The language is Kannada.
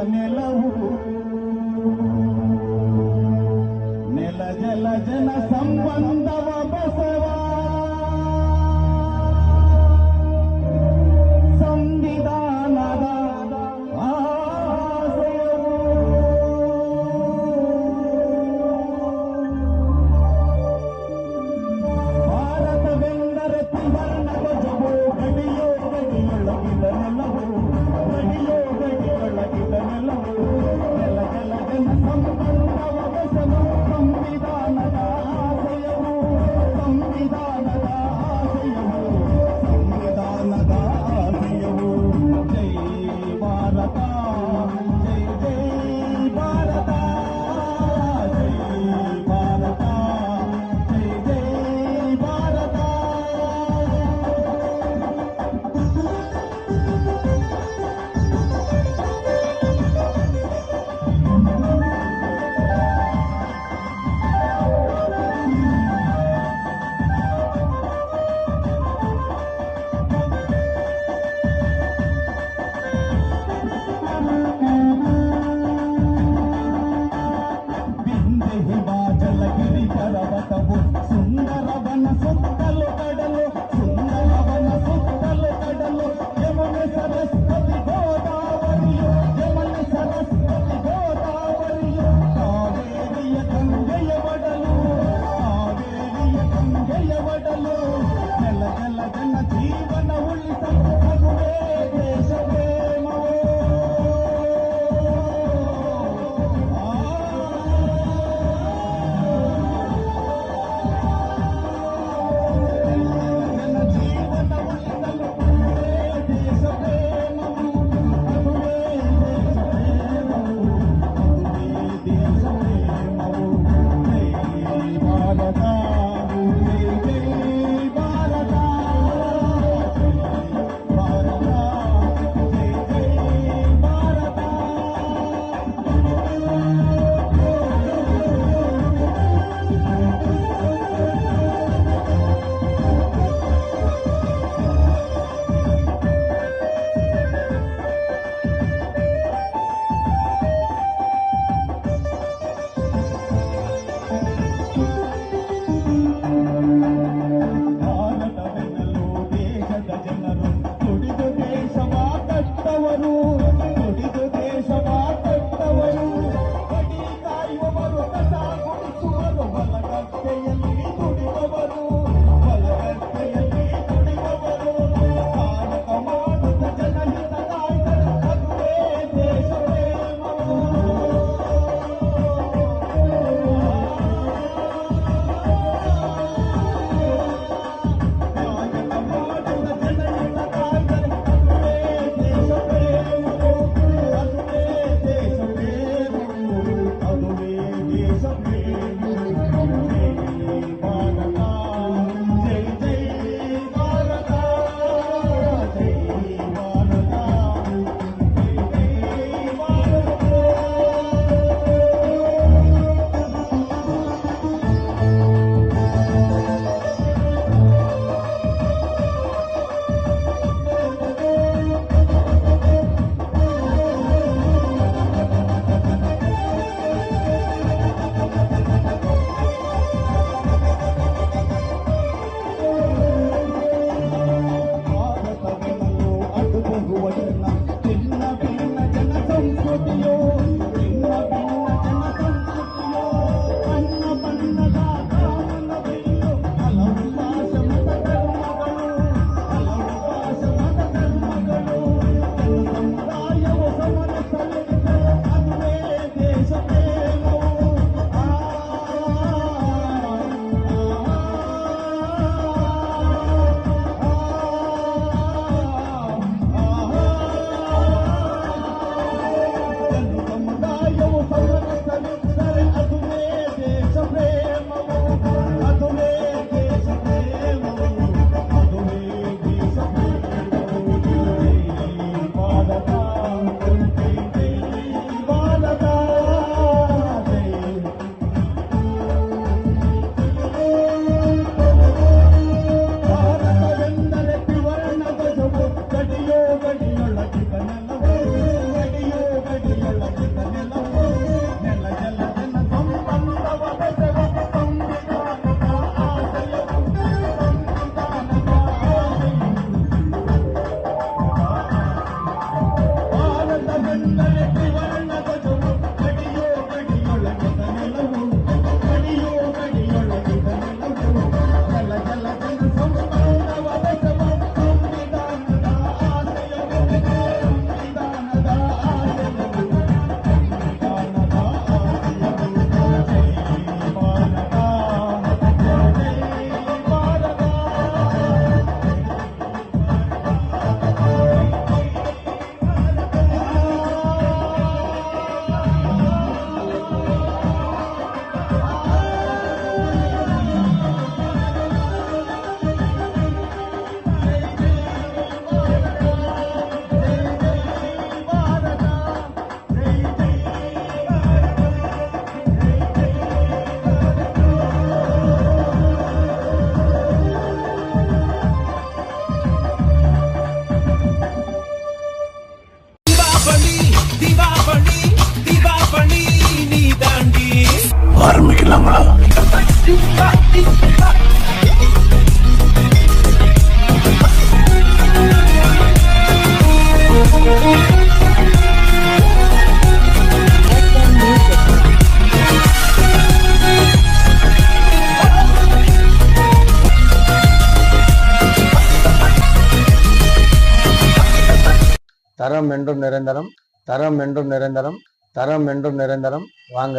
ನೆಲವು ನೆಲ ಜಲ ಜನ ಸಂಬಂಧವ ಬಸವ ಸಂವಿಧಾನದ ಆಶಯವು ಭಾರತವೆಂದರೆ ತ್ರಿವರ್ಣ ಧ್ವಜವು ಗಡಿಯೋ ಗಡಿಯೊಳಗಿದ ನೆಲವು ಗಡಿಯೋ ಗಡಿಯೊಳಗಿದ ನೆಲವು ನೆಲ ಜಲ ಜನ ಸಂಬಂಧವ ಬಸವ ಸಂವಿಧಾನದ ಆಶಯವು ಸಂವಿಧಾನದ ಆಶಯವು ಸಂವಿಧಾನದ ಆಶಯವು ಜೈ ಭಾರತ ಜೈ ಜೈ ಭಾರತ ಜೈ ಭಾರತ ಜೈ ಜೈ ಭಾರತ ಬಿಂದೆ ಹಿಮಾಚಲಗಿರಿ ಪರ್ವತವು ಸುಂದರವನ ಸುತ್ತಲೂ ಕಡಲು ಸುಂದರವನ ಸುತ್ತಲೂ ಕಡಲು ಯಮುನೆ ಸರಸ್ವತಿ ಗೋದಾವರಿಯು ಯಮುನೆ ಸರಸ್ವತಿ ಗೋದಾವರಿಯು ಕಾವೇರಿಯ ಗಂಗೆಯ ಒಡಲು ಕಾವೇರಿಯ ಗಂಗೆಯ ಒಡಲು ಜಲ ಜಲ ಜನ ಜೀವನ ಉಳಿಸಲು ಅದುವೇ ದೇಶ ಪ್ರೇಮವೋ ಜನ ಜೀವನ ಉಳಿಸಲು ಅದುವೇ ದೇಶ ಪ್ರೇಮವು ಅದುವೇ ದೇಶ ಪ್ರೇಮವು ಅದುವೇ ದೇಶ ಪ್ರೇಮವು ಜೈ ಭಾರತ ಜೈ ಜೈ ಭಾರತ ಜೈ ಭಾರತ ಜೈ ಜೈ ಭಾರತ ಭಾರತವೆನ್ನಲು ದೇಶದ ಜನರು ದುಡಿದು ದೇಶವ ಕಟ್ಟವರು ದುಡಿದು ದೇಶವ ಕಟ್ಟವರು ಗಡಿ ಕಾಯುವವರು ಕಸ ಗುಡಿಸುವರು ಹೊಲಗದ್ದೆಯಲ್ಲಿ ದುಡಿದವರು ಹೊಲಗದ್ದೆಯಲ್ಲಿ ದುಡಿದವರು ಕಾಯಕ ಮಾಡುತ್ತ ಜನಹಿತ ಕಾಯ್ದರೆ ಅದುವೇ ದೇಶ ಪ್ರೇಮವು ಕಾಯಕ ಮಾಡುತ್ತ ಜನಹಿತ ಕಾಯ್ದರೆ ಅದುವೇ ದೇಶ ಪ್ರೇಮವು ಅದುವೇ ದೇಶ ಪ್ರೇಮವು ಅದುವೇ ದೇಶ ಪ್ರೇಮವು ಜೈ ಭಾರತ ಜೈ ಜೈ ಭಾರತ ಜೈ ಭಾರತ ಜೈ ಜೈ ಭಾರತ தரம் என்றும் நிரந்தரம், தரம் என்றும் நிரந்தரம், தரம் என்றும் நிரந்தரம். வாங்க